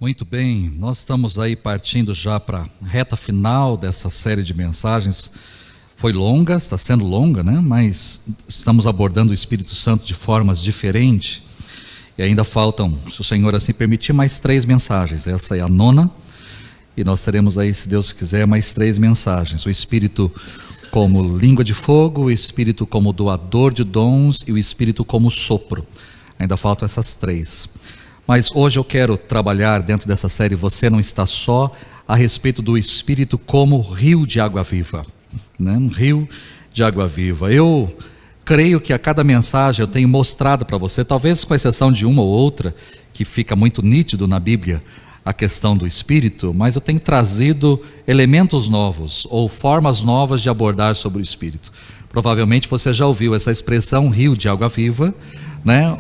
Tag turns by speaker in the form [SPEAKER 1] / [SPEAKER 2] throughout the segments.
[SPEAKER 1] Muito bem, nós estamos aí partindo já para a reta final dessa série de mensagens. Foi longa, está sendo longa, né? Mas estamos abordando o Espírito Santo de formas diferentes. E ainda faltam, se o Senhor assim permitir, mais 3 mensagens. Essa é a 9ª. E nós teremos aí, se Deus quiser, mais 3 mensagens. O Espírito como língua de fogo, o Espírito como doador de dons e o Espírito como sopro. Ainda faltam essas 3. Mas hoje eu quero trabalhar dentro dessa série Você Não Está Só, a respeito do Espírito como rio de água viva, né? Um rio de água viva. Eu creio que a cada mensagem eu tenho mostrado para você, talvez com exceção de uma ou outra, que fica muito nítido na Bíblia, a questão do Espírito, mas eu tenho trazido elementos novos, ou formas novas de abordar sobre o Espírito. Provavelmente você já ouviu essa expressão, rio de água viva, né?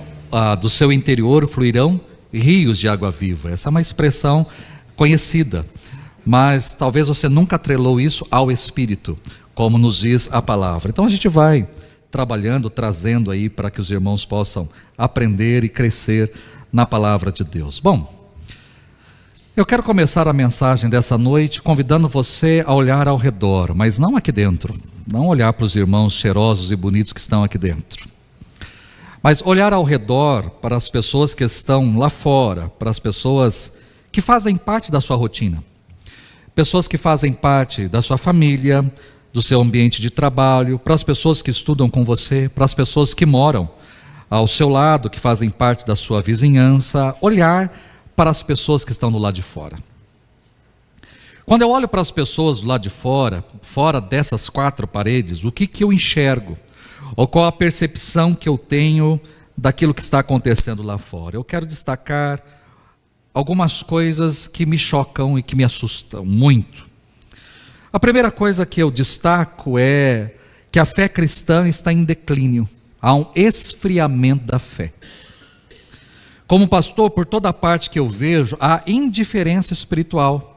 [SPEAKER 1] Do seu interior fluirão rios de água viva. Essa é uma expressão conhecida, mas talvez você nunca atrelou isso ao Espírito, como nos diz a palavra. Então a gente vai trabalhando, trazendo aí para que os irmãos possam aprender e crescer na palavra de Deus. Bom, eu quero começar a mensagem dessa noite convidando você a olhar ao redor, mas não aqui dentro, não olhar para os irmãos cheirosos e bonitos que estão aqui dentro, mas olhar ao redor para as pessoas que estão lá fora, para as pessoas que fazem parte da sua rotina, pessoas que fazem parte da sua família, do seu ambiente de trabalho, para as pessoas que estudam com você, para as pessoas que moram ao seu lado, que fazem parte da sua vizinhança, olhar para as pessoas que estão do lado de fora. Quando eu olho para as pessoas do lado de fora, fora dessas 4 paredes, o que eu enxergo? Ou qual a percepção que eu tenho daquilo que está acontecendo lá fora? Eu quero destacar algumas coisas que me chocam e que me assustam muito. A primeira coisa que eu destaco é que a fé cristã está em declínio. Há um esfriamento da fé. Como pastor, por toda parte que eu vejo, há indiferença espiritual.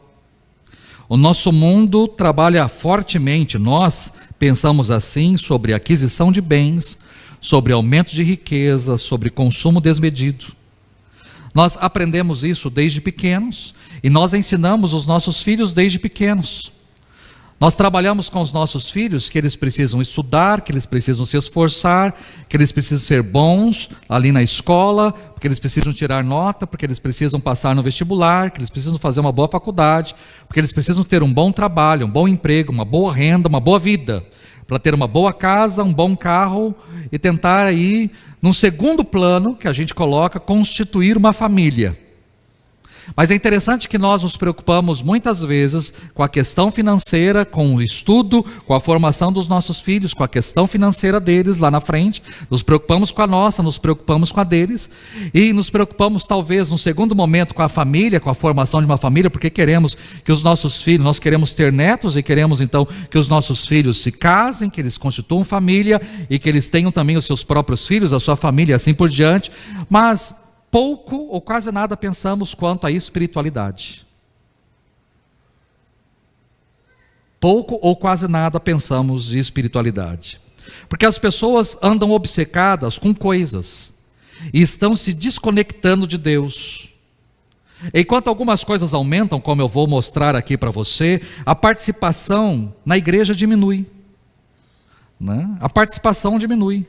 [SPEAKER 1] O nosso mundo trabalha fortemente, nós pensamos assim sobre aquisição de bens, sobre aumento de riqueza, sobre consumo desmedido. Nós aprendemos isso desde pequenos e nós ensinamos os nossos filhos desde pequenos. Nós trabalhamos com os nossos filhos que eles precisam estudar, que eles precisam se esforçar, que eles precisam ser bons ali na escola, porque eles precisam tirar nota, porque eles precisam passar no vestibular, que eles precisam fazer uma boa faculdade, porque eles precisam ter um bom trabalho, um bom emprego, uma boa renda, uma boa vida, para ter uma boa casa, um bom carro e tentar aí, num segundo plano que a gente coloca, constituir uma família. Mas é interessante que nós nos preocupamos muitas vezes com a questão financeira, com o estudo, com a formação dos nossos filhos, com a questão financeira deles lá na frente. Nos preocupamos com a nossa, nos preocupamos com a deles. E nos preocupamos talvez num segundo momento com a família, com a formação de uma família, porque queremos que os nossos filhos, nós queremos ter netos e queremos então que os nossos filhos se casem, que eles constituam família e que eles tenham também os seus próprios filhos, a sua família e assim por diante. Mas pouco ou quase nada pensamos quanto à espiritualidade. Pouco ou quase nada pensamos de espiritualidade. Porque as pessoas andam obcecadas com coisas e estão se desconectando de Deus. Enquanto algumas coisas aumentam, como eu vou mostrar aqui para você, a participação na igreja diminui, né? A participação diminui.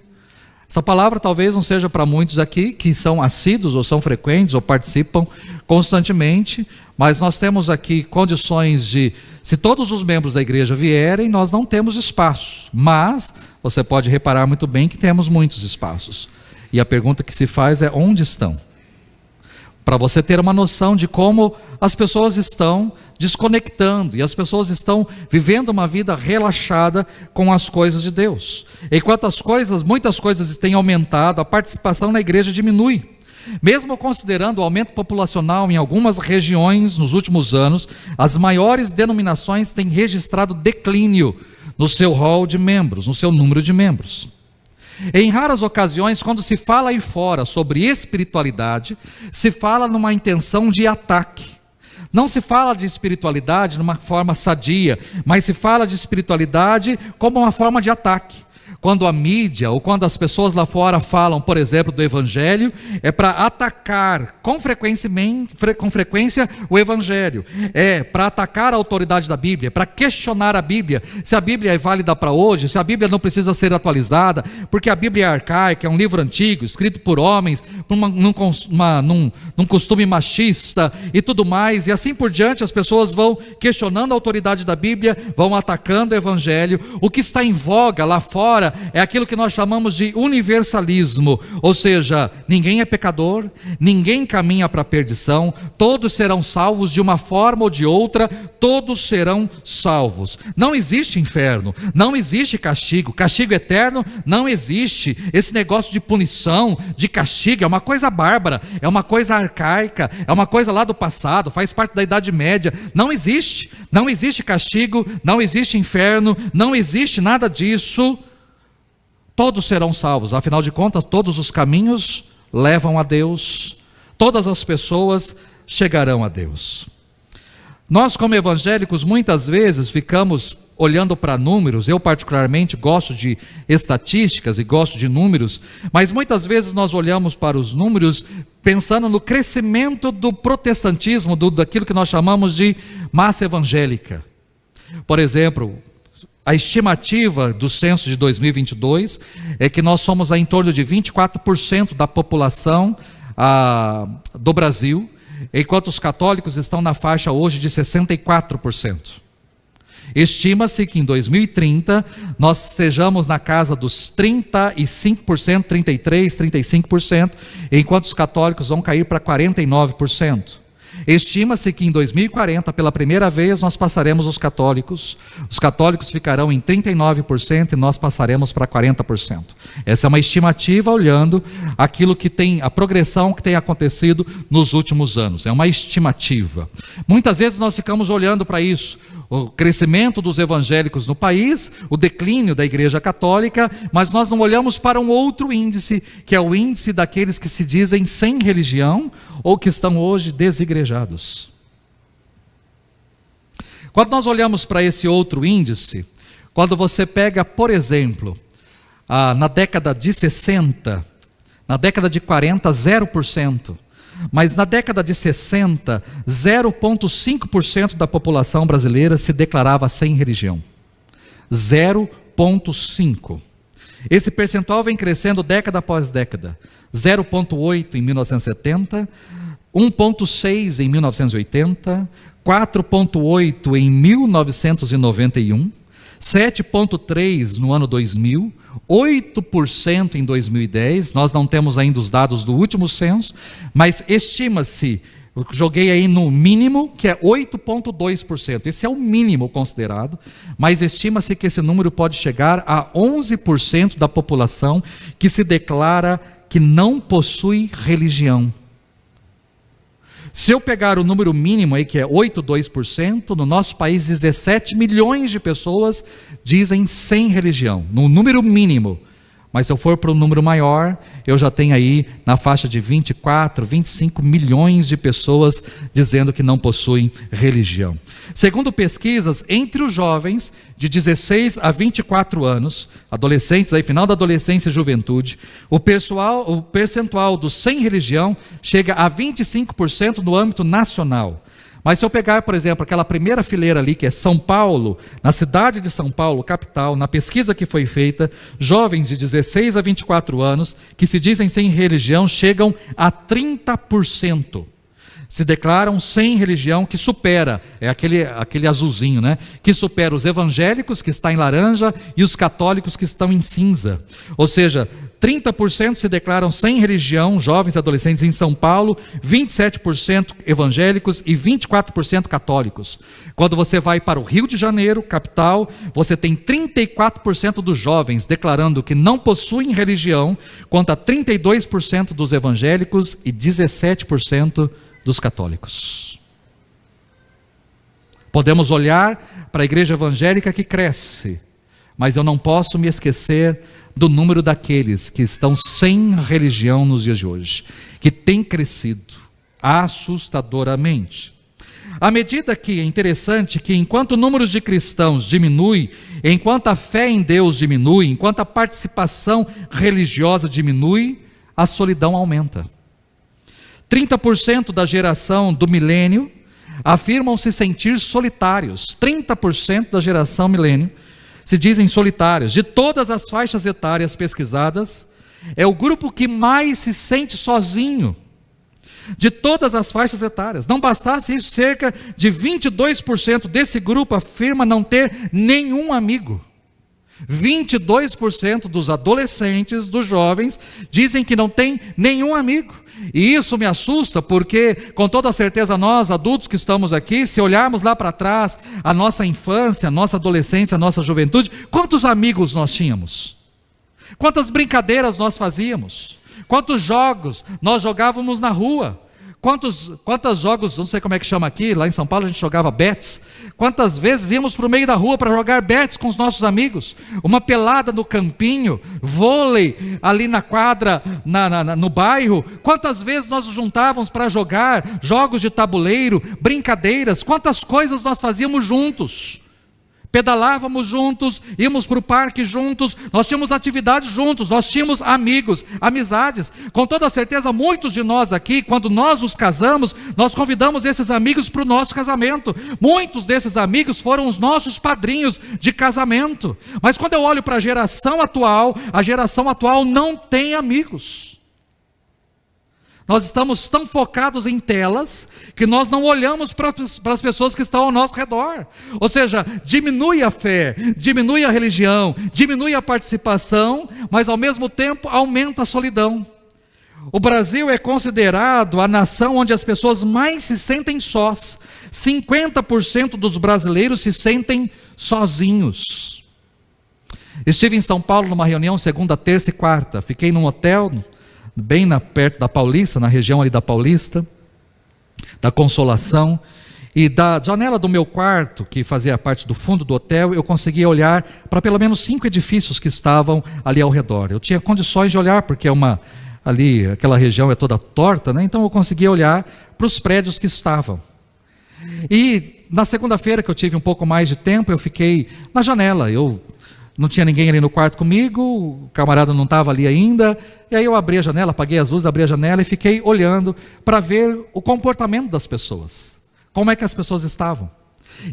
[SPEAKER 1] Essa palavra talvez não seja para muitos aqui que são assíduos ou são frequentes ou participam constantemente, mas nós temos aqui condições de, se todos os membros da igreja vierem, nós não temos espaço, mas você pode reparar muito bem que temos muitos espaços. E a pergunta que se faz é: onde estão? Para você ter uma noção de como as pessoas estão desconectando e as pessoas estão vivendo uma vida relaxada com as coisas de Deus. Enquanto muitas coisas têm aumentado, a participação na igreja diminui. Mesmo considerando o aumento populacional em algumas regiões nos últimos anos, as maiores denominações têm registrado declínio no seu rol de membros, no seu número de membros. Em raras ocasiões, quando se fala aí fora sobre espiritualidade, se fala numa intenção de ataque. Não se fala de espiritualidade de uma forma sadia, mas se fala de espiritualidade como uma forma de ataque. Quando a mídia ou quando as pessoas lá fora falam, por exemplo, do Evangelho, é para atacar com frequência o Evangelho, é para atacar a autoridade da Bíblia, para questionar a Bíblia, se a Bíblia é válida para hoje, se a Bíblia não precisa ser atualizada, porque a Bíblia é arcaica, é um livro antigo, escrito por homens, num costume machista e tudo mais, e assim por diante. As pessoas vão questionando a autoridade da Bíblia, vão atacando o Evangelho. O que está em voga lá fora é aquilo que nós chamamos de universalismo, ou seja, ninguém é pecador, ninguém caminha para a perdição, todos serão salvos de uma forma ou de outra, todos serão salvos. Não existe inferno, não existe castigo eterno não existe. Esse negócio de punição, de castigo, é uma coisa bárbara, é uma coisa arcaica, é uma coisa lá do passado, faz parte da Idade Média. Não existe castigo, não existe inferno, não existe nada disso. Todos serão salvos, afinal de contas, todos os caminhos levam a Deus, todas as pessoas chegarão a Deus. Nós, como evangélicos, muitas vezes ficamos olhando para números. Eu particularmente gosto de estatísticas e gosto de números, mas muitas vezes nós olhamos para os números pensando no crescimento do protestantismo, daquilo que nós chamamos de massa evangélica. Por exemplo, a estimativa do censo de 2022 é que nós somos em torno de 24% da população do Brasil, enquanto os católicos estão na faixa hoje de 64%. Estima-se que em 2030 nós estejamos na casa dos 35%, 33%, 35%, enquanto os católicos vão cair para 49%. Estima-se que em 2040, pela primeira vez, nós passaremos os católicos ficarão em 39% e nós passaremos para 40%. Essa é uma estimativa olhando aquilo que tem, a progressão que tem acontecido nos últimos anos. É uma estimativa. Muitas vezes nós ficamos olhando para isso, o crescimento dos evangélicos no país, o declínio da Igreja Católica, mas nós não olhamos para um outro índice, que é o índice daqueles que se dizem sem religião ou que estão hoje desigrejados. Quando nós olhamos para esse outro índice, quando você pega, por exemplo, na década de 60, na década de 40, 0%. Mas na década de 60, 0,5% da população brasileira se declarava sem religião. 0,5%. Esse percentual vem crescendo década após década. 0,8% em 1970, 1,6% em 1980, 4,8% em 1991, 7,3% no ano 2000, 8% em 2010, nós não temos ainda os dados do último censo, mas estima-se, eu joguei aí no mínimo, que é 8,2%, esse é o mínimo considerado, mas estima-se que esse número pode chegar a 11% da população que se declara que não possui religião. Se eu pegar o número mínimo aí, que é 8,2%, no nosso país 17 milhões de pessoas dizem sem religião, no número mínimo. Mas se eu for para um número maior, eu já tenho aí na faixa de 24, 25 milhões de pessoas dizendo que não possuem religião. Segundo pesquisas, entre os jovens de 16 a 24 anos, adolescentes, aí final da adolescência e juventude, o percentual dos sem religião chega a 25% no âmbito nacional. Mas se eu pegar, por exemplo, aquela primeira fileira ali, que é São Paulo, na cidade de São Paulo, capital, na pesquisa que foi feita, jovens de 16 a 24 anos, que se dizem sem religião, chegam a 30%. Se declaram sem religião, que supera, é aquele azulzinho, né? Que supera os evangélicos, que está em laranja, e os católicos, que estão em cinza. Ou seja, 30% se declaram sem religião, jovens e adolescentes em São Paulo, 27% evangélicos e 24% católicos. Quando você vai para o Rio de Janeiro, capital, você tem 34% dos jovens declarando que não possuem religião, contra 32% dos evangélicos e 17% dos católicos. Podemos olhar para a igreja evangélica que cresce, mas eu não posso me esquecer do número daqueles que estão sem religião nos dias de hoje, que tem crescido assustadoramente. À medida que é interessante que enquanto o número de cristãos diminui Enquanto a fé em Deus diminui, enquanto a participação religiosa diminui, a solidão aumenta. 30% da geração do milênio afirmam se sentir solitários. 30% da geração milênio se dizem solitários. De todas as faixas etárias pesquisadas, é o grupo que mais se sente sozinho. De todas as faixas etárias. Não bastasse isso, cerca de 22% desse grupo afirma não ter nenhum amigo. 22% dos adolescentes, dos jovens, dizem que não tem nenhum amigo. E isso me assusta porque, com toda certeza, nós adultos que estamos aqui, se olharmos lá para trás, a nossa infância, a nossa adolescência, a nossa juventude, quantos amigos nós tínhamos? Quantas brincadeiras nós fazíamos? Quantos jogos nós jogávamos na rua? Quantos jogos, não sei como é que chama aqui, lá em São Paulo a gente jogava bets. Quantas vezes íamos para o meio da rua para jogar bets com os nossos amigos? Uma pelada no campinho, vôlei ali na quadra, no bairro. Quantas vezes nós nos juntávamos para jogar jogos de tabuleiro, brincadeiras? Quantas coisas nós fazíamos juntos? Pedalávamos juntos, íamos para o parque juntos, nós tínhamos atividades juntos, nós tínhamos amigos, amizades. Com toda certeza, muitos de nós aqui, quando nós nos casamos, nós convidamos esses amigos para o nosso casamento. Muitos desses amigos foram os nossos padrinhos de casamento. Mas quando eu olho para a geração atual não tem amigos. Nós estamos tão focados em telas que nós não olhamos para as pessoas que estão ao nosso redor. Ou seja, diminui a fé, diminui a religião, diminui a participação, mas ao mesmo tempo aumenta a solidão. O Brasil é considerado a nação onde as pessoas mais se sentem sós. 50% dos brasileiros se sentem sozinhos. Estive em São Paulo numa reunião segunda, terça e quarta. Fiquei num hotel bem perto da Paulista, na região ali da Paulista, da Consolação, e da janela do meu quarto, que fazia parte do fundo do hotel, eu conseguia olhar para pelo menos 5 edifícios que estavam ali ao redor. Eu tinha condições de olhar, porque ali aquela região é toda torta, né? Então eu conseguia olhar para os prédios que estavam. E na segunda-feira, que eu tive um pouco mais de tempo, eu fiquei na janela. Não tinha ninguém ali no quarto comigo, o camarada não estava ali ainda, e aí eu abri a janela, apaguei as luzes, abri a janela e fiquei olhando para ver o comportamento das pessoas, como é que as pessoas estavam.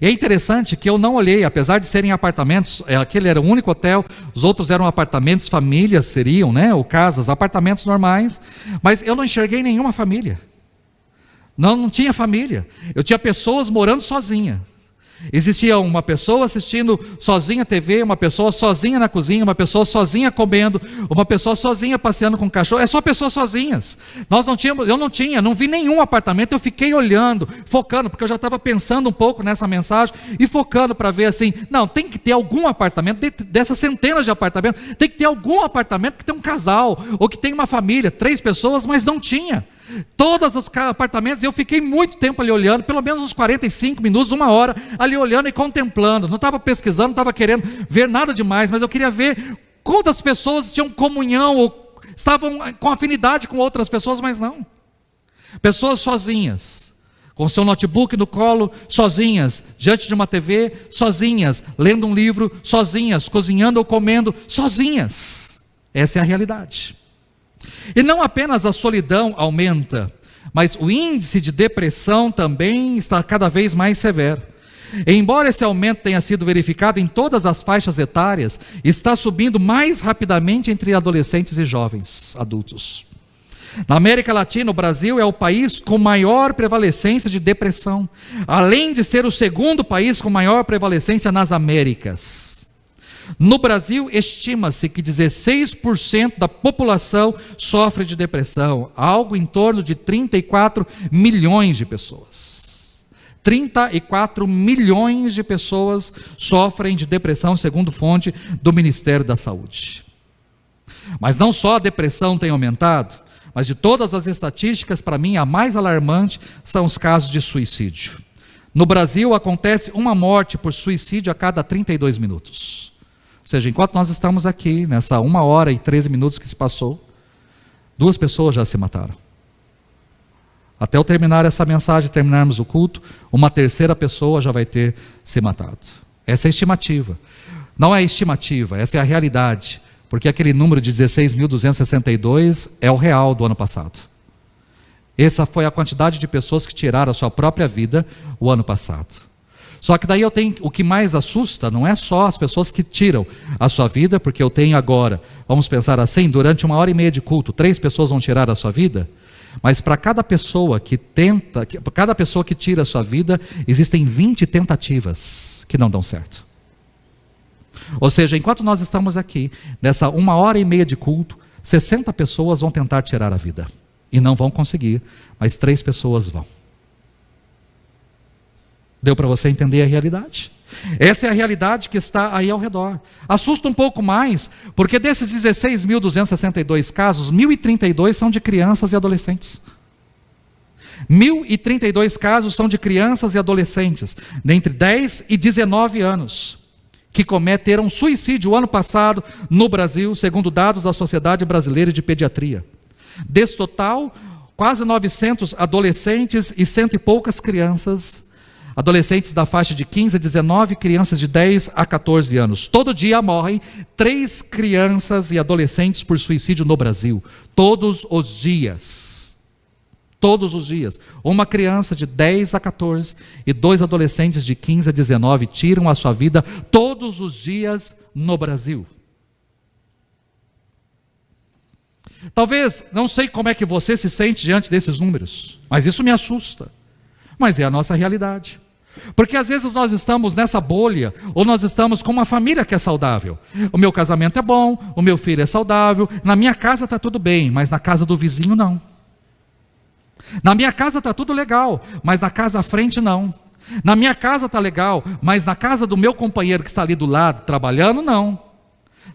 [SPEAKER 1] E é interessante que eu não olhei, apesar de serem apartamentos, aquele era o único hotel, os outros eram apartamentos, famílias seriam, né, ou casas, apartamentos normais, mas eu não enxerguei nenhuma família. Não tinha família, eu tinha pessoas morando sozinhas. Existia uma pessoa assistindo sozinha a TV, uma pessoa sozinha na cozinha, uma pessoa sozinha comendo, uma pessoa sozinha passeando com o cachorro. É só pessoas sozinhas. Eu não vi nenhum apartamento. Eu fiquei olhando, focando, porque eu já estava pensando um pouco nessa mensagem e focando para ver assim, não, tem que ter algum apartamento, dessas centenas de apartamentos, tem que ter algum apartamento que tem um casal, ou que tem uma família, 3 pessoas, mas não tinha. Todos os apartamentos, eu fiquei muito tempo ali olhando, pelo menos uns 45 minutos, 1 hora, ali olhando e contemplando. Não estava pesquisando, não estava querendo ver nada demais, mas eu queria ver quantas pessoas tinham comunhão, ou estavam com afinidade com outras pessoas, mas não. Pessoas sozinhas, com seu notebook no colo, sozinhas, diante de uma TV, sozinhas, lendo um livro, sozinhas, cozinhando ou comendo, sozinhas. Essa é a realidade. E não apenas a solidão aumenta, mas o índice de depressão também está cada vez mais severo. E embora esse aumento tenha sido verificado em todas as faixas etárias, está subindo mais rapidamente entre adolescentes e jovens adultos. Na América Latina, o Brasil é o país com maior prevalecência de depressão, além de ser o segundo país com maior prevalecência nas Américas. No Brasil, estima-se que 16% da população sofre de depressão, algo em torno de 34 milhões de pessoas. 34 milhões de pessoas sofrem de depressão, segundo fonte do Ministério da Saúde. Mas não só a depressão tem aumentado, mas de todas as estatísticas, para mim, a mais alarmante são os casos de suicídio. No Brasil, acontece uma morte por suicídio a cada 32 minutos. Ou seja, enquanto nós estamos aqui, nessa 1 hora e 13 minutos que se passou, 2 pessoas já se mataram. Até eu terminar essa mensagem, terminarmos o culto, uma terceira pessoa já vai ter se matado. Essa é a estimativa. Não é estimativa, essa é a realidade. Porque aquele número de 16.262 é o real do ano passado. Essa foi a quantidade de pessoas que tiraram a sua própria vida o ano passado. Só que daí o que mais assusta não é só as pessoas que tiram a sua vida, porque eu tenho agora, vamos pensar assim, durante 1h30 de culto, 3 pessoas vão tirar a sua vida, mas para cada pessoa que cada pessoa que tira a sua vida, existem 20 tentativas que não dão certo. Ou seja, enquanto nós estamos aqui, nessa 1h30 de culto, 60 pessoas vão tentar tirar a vida. E não vão conseguir, mas 3 pessoas vão. Deu para você entender a realidade? Essa é a realidade que está aí ao redor. Assusta um pouco mais, porque desses 16.262 casos, 1.032 são de crianças e adolescentes. 1.032 casos são de crianças e adolescentes, de entre 10 e 19 anos, que cometeram suicídio o ano passado no Brasil, segundo dados da Sociedade Brasileira de Pediatria. Desse total, quase 900 adolescentes e 100 e poucas crianças, adolescentes da faixa de 15 a 19, crianças de 10 a 14 anos. Todo dia morrem 3 crianças e adolescentes por suicídio no Brasil. Todos os dias. Todos os dias. Uma criança de 10 a 14 e 2 adolescentes de 15 a 19 tiram a sua vida todos os dias no Brasil. Talvez, não sei como é que você se sente diante desses números, mas isso me assusta. Mas é a nossa realidade. Porque às vezes nós estamos nessa bolha, ou nós estamos com uma família que é saudável. O meu casamento é bom, o meu filho é saudável, na minha casa está tudo bem, mas na casa do vizinho não. Na minha casa está tudo legal, mas na casa à frente não. Na minha casa está legal, mas na casa do meu companheiro que está ali do lado trabalhando, não.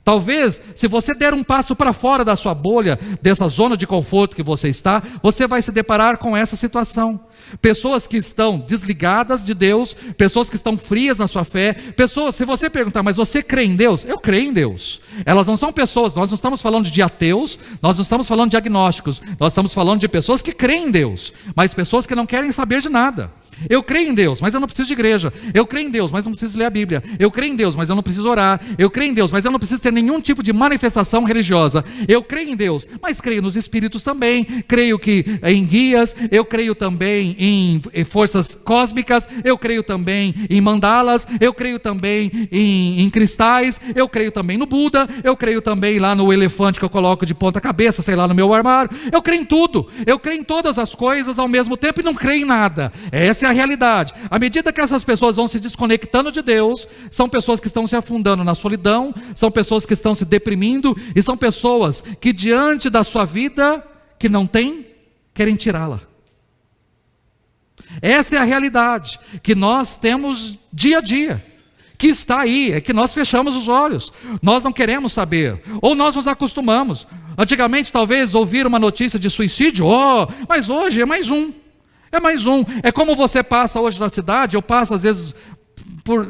[SPEAKER 1] Talvez, se você der um passo para fora da sua bolha, dessa zona de conforto que você está, você vai se deparar com essa situação. Pessoas que estão desligadas de Deus, pessoas que estão frias na sua fé, pessoas, se você perguntar, mas você crê em Deus? Eu creio em Deus. Elas não são pessoas, nós não estamos falando de ateus, nós não estamos falando de agnósticos, nós estamos falando de pessoas que creem em Deus, mas pessoas que não querem saber de nada. Eu creio em Deus, mas eu não preciso de igreja. Eu creio em Deus, mas não preciso ler a Bíblia. Eu creio em Deus, mas eu não preciso orar. Eu creio em Deus, mas eu não preciso ter nenhum tipo de manifestação religiosa. Eu creio em Deus, mas creio nos espíritos também. Creio que em guias. Eu creio também em forças cósmicas. Eu creio também em mandalas. Eu creio também em cristais. Eu creio também no Buda. Eu creio também lá no elefante que eu coloco de ponta cabeça, sei lá, no meu armário. Eu creio em tudo. Eu creio em todas as coisas ao mesmo tempo e não creio em nada. Essa é a realidade. À medida que essas pessoas vão se desconectando de Deus, são pessoas que estão se afundando na solidão, são pessoas que estão se deprimindo, e são pessoas que diante da sua vida, que não tem, querem tirá-la. Essa é a realidade que nós temos dia a dia, que está aí, é que nós fechamos os olhos, nós não queremos saber, ou nós nos acostumamos. Antigamente talvez ouvir uma notícia de suicídio, mas hoje é mais um. É mais um. É como você passa hoje na cidade, eu passo às vezes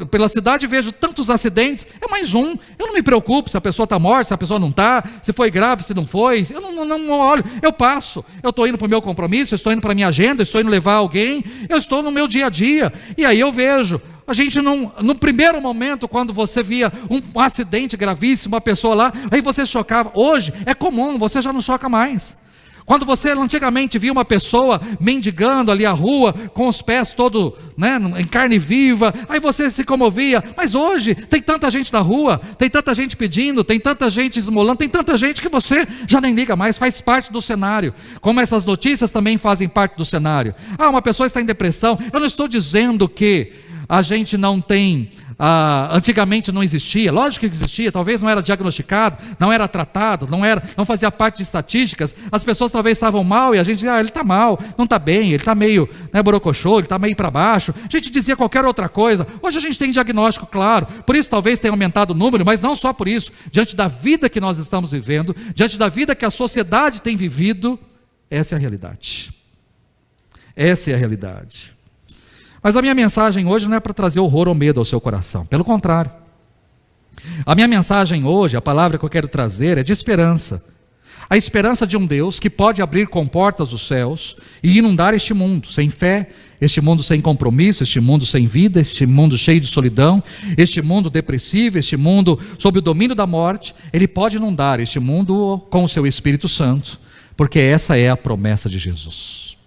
[SPEAKER 1] pela cidade e vejo tantos acidentes, é mais um. Eu não me preocupo se a pessoa está morta, se a pessoa não está, se foi grave, se não foi, eu não olho, eu passo. Eu estou indo para o meu compromisso, eu estou indo para a minha agenda, eu estou indo levar alguém, eu estou no meu dia a dia, e aí eu vejo, a gente não, no primeiro momento, quando você via um acidente gravíssimo, uma pessoa lá, aí você se chocava. Hoje é comum, você já não choca mais. Quando você antigamente via uma pessoa mendigando ali a rua, com os pés todos, né, em carne viva, aí você se comovia. Mas hoje tem tanta gente na rua, tem tanta gente pedindo, tem tanta gente esmolando, tem tanta gente que você já nem liga mais, faz parte do cenário. Como essas notícias também fazem parte do cenário. Uma pessoa está em depressão. Eu não estou dizendo que a gente não tem... antigamente não existia, lógico que existia, talvez não era diagnosticado, não era tratado, não fazia parte de estatísticas. As pessoas talvez estavam mal e a gente dizia, ele está mal, não está bem, ele está meio borocochô, ele está meio para baixo. A gente dizia qualquer outra coisa. Hoje a gente tem diagnóstico claro, por isso talvez tenha aumentado o número, mas não só por isso. Diante da vida que nós estamos vivendo, diante da vida que a sociedade tem vivido, essa é a realidade. Essa é a realidade. Mas a minha mensagem hoje não é para trazer horror ou medo ao seu coração. Pelo contrário. A minha mensagem hoje, a palavra que eu quero trazer é de esperança. A esperança de um Deus que pode abrir comportas dos céus e inundar este mundo sem fé, este mundo sem compromisso, este mundo sem vida, este mundo cheio de solidão, este mundo depressivo, este mundo sob o domínio da morte. Ele pode inundar este mundo com o seu Espírito Santo, porque essa é a promessa de Jesus.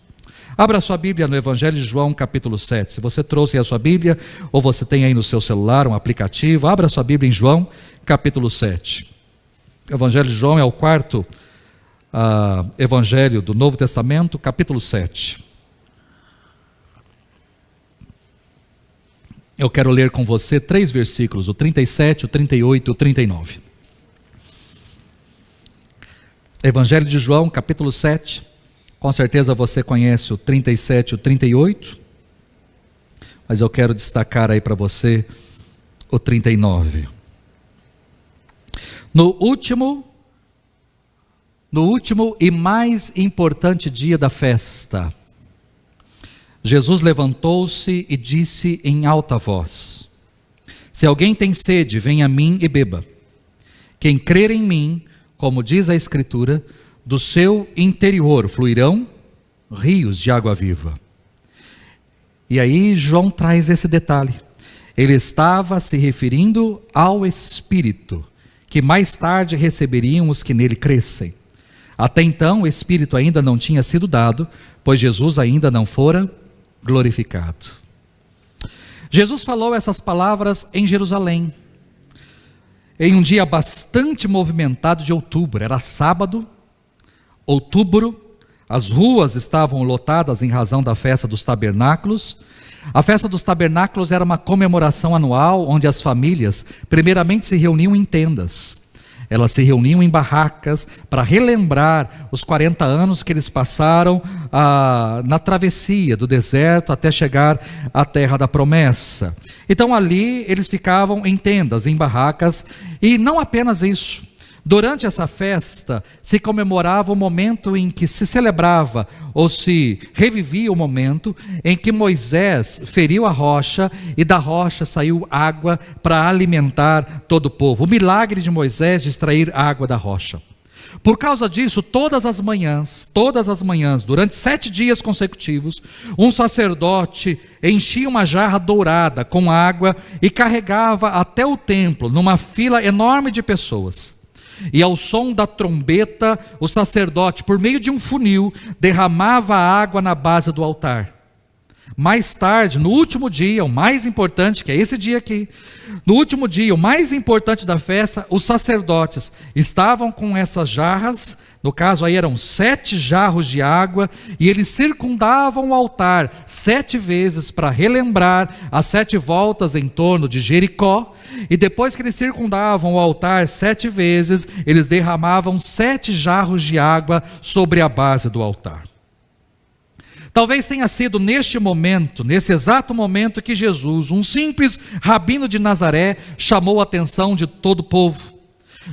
[SPEAKER 1] Abra sua Bíblia no Evangelho de João, capítulo 7. Se você trouxe aí a sua Bíblia, ou você tem aí no seu celular um aplicativo, abra sua Bíblia em João, capítulo 7. O Evangelho de João é o quarto Evangelho do Novo Testamento, capítulo 7. Eu quero ler com você 3 versículos, o 37, o 38 e o 39. Evangelho de João, capítulo 7. Com certeza você conhece o 37 e o 38, mas eu quero destacar aí para você o 39. No último e mais importante dia da festa, Jesus levantou-se e disse em alta voz: se alguém tem sede, venha a mim e beba. Quem crer em mim, como diz a Escritura, do seu interior fluirão rios de água viva. E aí João traz esse detalhe. Ele estava se referindo ao Espírito, que mais tarde receberiam os que nele crescem. Até então o Espírito ainda não tinha sido dado, pois Jesus ainda não fora glorificado. Jesus falou essas palavras em Jerusalém, em um dia bastante movimentado de outubro. Era sábado, outubro, as ruas estavam lotadas em razão da festa dos tabernáculos. A festa dos tabernáculos era uma comemoração anual, onde as famílias primeiramente se reuniam em tendas. Elas se reuniam em barracas para relembrar os 40 anos que eles passaram na travessia do deserto até chegar à terra da promessa. Então ali eles ficavam em tendas, em barracas, e não apenas isso. Durante essa festa se comemorava o momento em que se celebrava ou se revivia o momento em que Moisés feriu a rocha e da rocha saiu água para alimentar todo o povo. O milagre de Moisés de extrair água da rocha. Por causa disso, todas as manhãs, durante 7 dias consecutivos, um sacerdote enchia uma jarra dourada com água e carregava até o templo, numa fila enorme de pessoas. E ao som da trombeta, o sacerdote, por meio de um funil, derramava água na base do altar. Mais tarde, no último dia, o mais importante, que é esse dia aqui, no último dia, o mais importante da festa, os sacerdotes estavam com essas jarras, no caso aí eram 7 jarros de água, e eles circundavam o altar 7 vezes para relembrar as 7 voltas em torno de Jericó. E depois que eles circundavam o altar 7 vezes, eles derramavam 7 jarros de água sobre a base do altar. Talvez tenha sido neste momento, nesse exato momento, que Jesus, um simples rabino de Nazaré, chamou a atenção de todo o povo.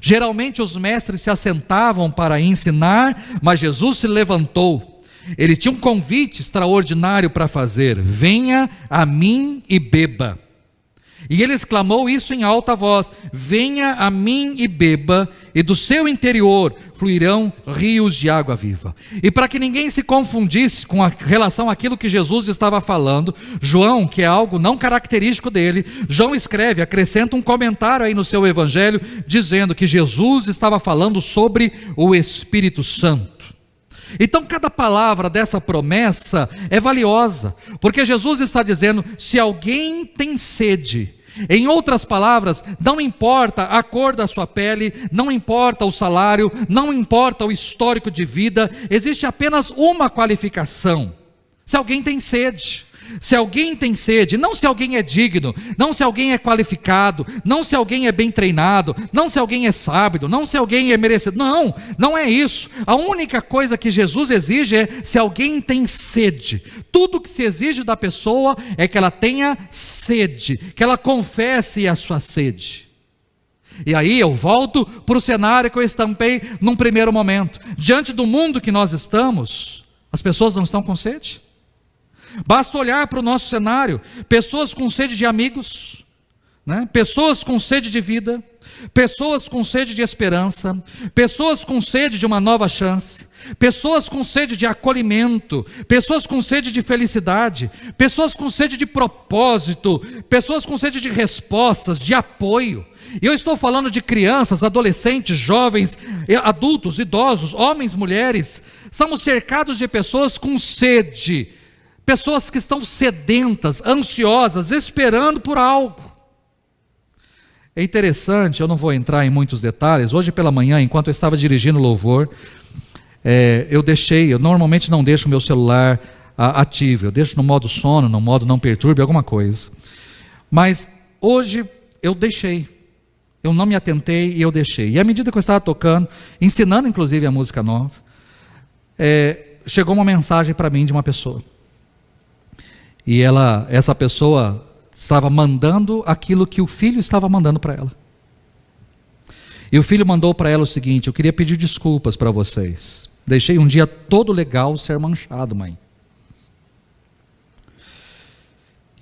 [SPEAKER 1] Geralmente os mestres se assentavam para ensinar, mas Jesus se levantou. Ele tinha um convite extraordinário para fazer: venha a mim e beba. E ele exclamou isso em alta voz: venha a mim e beba, e do seu interior fluirão rios de água viva. E para que ninguém se confundisse com relação àquilo que Jesus estava falando, João, que é algo não característico dele, João escreve, acrescenta um comentário aí no seu evangelho, dizendo que Jesus estava falando sobre o Espírito Santo. Então cada palavra dessa promessa é valiosa, porque Jesus está dizendo: se alguém tem sede, em outras palavras, não importa a cor da sua pele, não importa o salário, não importa o histórico de vida, existe apenas uma qualificação: se alguém tem sede. Se alguém tem sede, não se alguém é digno, não se alguém é qualificado, não se alguém é bem treinado, não se alguém é sábio, não se alguém é merecido. Não, não é isso. A única coisa que Jesus exige é se alguém tem sede. Tudo que se exige da pessoa é que ela tenha sede, que ela confesse a sua sede. E aí eu volto para o cenário que eu estampei num primeiro momento. Diante do mundo que nós estamos, as pessoas não estão com sede? Basta olhar para o nosso cenário: pessoas com sede de amigos, né? Pessoas com sede de vida, pessoas com sede de esperança, pessoas com sede de uma nova chance, pessoas com sede de acolhimento, pessoas com sede de felicidade, pessoas com sede de propósito, pessoas com sede de respostas, de apoio. E eu estou falando de crianças, adolescentes, jovens, adultos, idosos, homens, mulheres. Somos cercados de pessoas com sede, pessoas que estão sedentas, ansiosas, esperando por algo. É interessante, eu não vou entrar em muitos detalhes. Hoje pela manhã, enquanto eu estava dirigindo o louvor, eu normalmente não deixo o meu celular ativo, eu deixo no modo sono, no modo não perturbe, alguma coisa. Mas hoje eu deixei, eu não me atentei e eu deixei. E à medida que eu estava tocando, ensinando inclusive a música nova, chegou uma mensagem para mim de uma pessoa. E essa pessoa estava mandando aquilo que o filho estava mandando para ela. E o filho mandou para ela o seguinte: eu queria pedir desculpas para vocês. Deixei um dia todo legal ser manchado, mãe.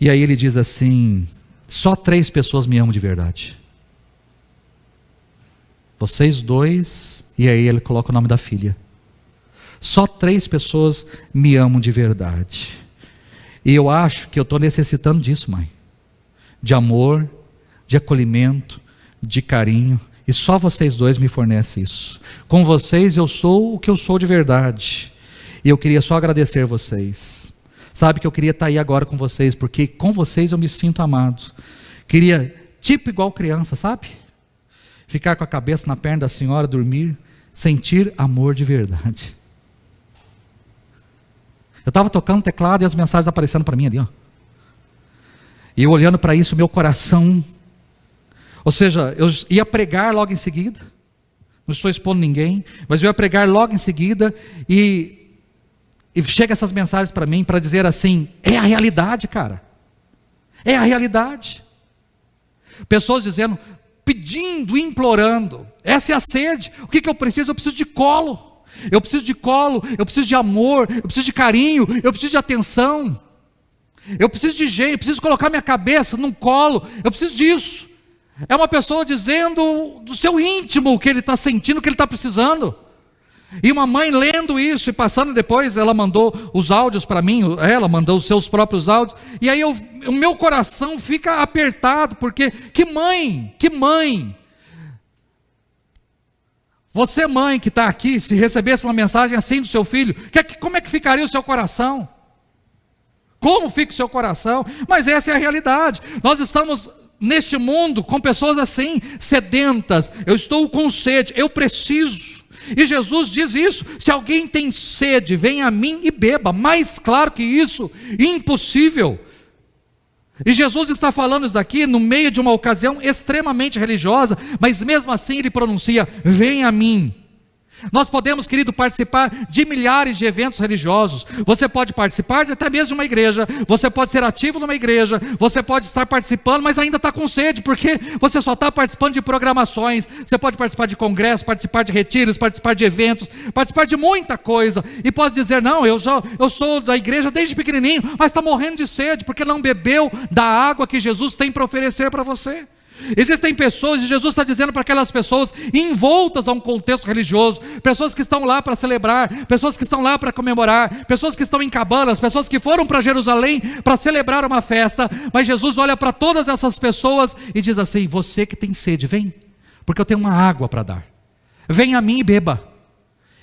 [SPEAKER 1] E aí ele diz assim: só 3 pessoas me amam de verdade. Vocês 2, e aí ele coloca o nome da filha. Só 3 pessoas me amam de verdade. E eu acho que eu estou necessitando disso, mãe. De amor, de acolhimento, de carinho. E só vocês 2 me fornecem isso. Com vocês eu sou o que eu sou de verdade. E eu queria só agradecer vocês. Sabe que eu queria estar aí agora com vocês, porque com vocês eu me sinto amado. Queria, tipo igual criança, sabe? Ficar com a cabeça na perna da senhora, dormir, sentir amor de verdade. Eu estava tocando teclado e as mensagens aparecendo para mim ali, ó. E eu olhando para isso, meu coração, ou seja, eu ia pregar logo em seguida, não estou expondo ninguém, mas eu ia pregar logo em seguida, e chega essas mensagens para mim, para dizer assim, é a realidade, cara, é a realidade. Pessoas dizendo, pedindo, implorando, essa é a sede. O que eu preciso? Eu preciso de colo, eu preciso de amor, eu preciso de carinho, eu preciso de atenção. Eu preciso de gente, eu preciso colocar minha cabeça num colo, eu preciso disso. É uma pessoa dizendo do seu íntimo o que ele está sentindo, o que ele está precisando. E uma mãe lendo isso e passando depois, ela mandou os áudios para mim, ela mandou os seus próprios áudios, e aí o meu coração fica apertado, porque que mãe, você mãe que está aqui, se recebesse uma mensagem assim do seu filho, como é que ficaria o seu coração? Como fica o seu coração? Mas essa é a realidade. Nós estamos neste mundo com pessoas assim, sedentas. Eu estou com sede, eu preciso. E Jesus diz isso: se alguém tem sede, venha a mim e beba. Mais claro que isso, impossível. E Jesus está falando isso daqui no meio de uma ocasião extremamente religiosa, mas mesmo assim ele pronuncia: venha a mim. Nós podemos, querido, participar de milhares de eventos religiosos. Você pode participar até mesmo de uma igreja, você pode ser ativo numa igreja, você pode estar participando, mas ainda está com sede, porque você só está participando de programações. Você pode participar de congressos, participar de retiros, participar de eventos, participar de muita coisa, e pode dizer: não, eu sou da igreja desde pequenininho, mas está morrendo de sede, porque não bebeu da água que Jesus tem para oferecer para você. Existem pessoas, e Jesus está dizendo para aquelas pessoas envoltas a um contexto religioso, pessoas que estão lá para celebrar, pessoas que estão lá para comemorar, pessoas que estão em cabanas, pessoas que foram para Jerusalém para celebrar uma festa, mas Jesus olha para todas essas pessoas e diz assim: você que tem sede, vem, porque eu tenho uma água para dar, vem a mim e beba,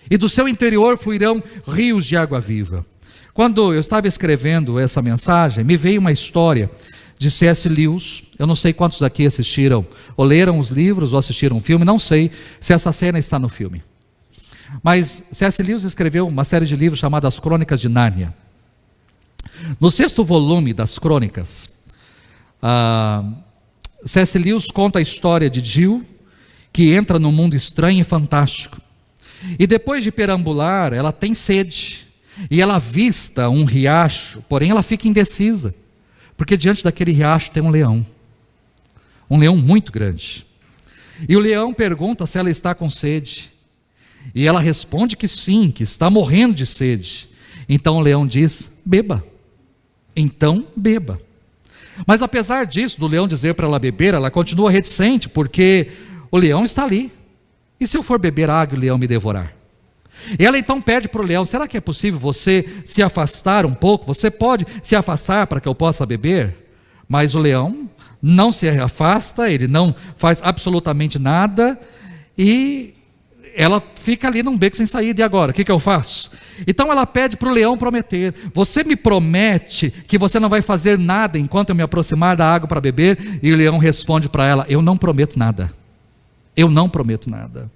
[SPEAKER 1] e do seu interior fluirão rios de água viva. Quando eu estava escrevendo essa mensagem, me veio uma história de C.S. Lewis. Eu não sei quantos aqui assistiram, ou leram os livros, ou assistiram o filme, não sei se essa cena está no filme. Mas C.S. Lewis escreveu uma série de livros chamadas Crônicas de Nárnia. No 6º volume das Crônicas, C.S. Lewis conta a história de Jill, que entra num mundo estranho e fantástico. E depois de perambular, ela tem sede, e ela avista um riacho, porém ela fica indecisa, porque diante daquele riacho tem um leão muito grande. E o leão pergunta se ela está com sede, e ela responde que sim, que está morrendo de sede. Então o leão diz: beba. Então beba. Mas apesar disso, do leão dizer para ela beber, ela continua reticente, porque o leão está ali. E se eu for beber água e o leão me devorar? E ela então pede para o leão: será que é possível você se afastar um pouco? Você pode se afastar para que eu possa beber? Mas o leão não se afasta, ele não faz absolutamente nada, e ela fica ali num beco sem saída. E agora, o que eu faço? Então ela pede para o leão prometer: você me promete que você não vai fazer nada enquanto eu me aproximar da água para beber? E o leão responde para ela: eu não prometo nada, eu não prometo nada.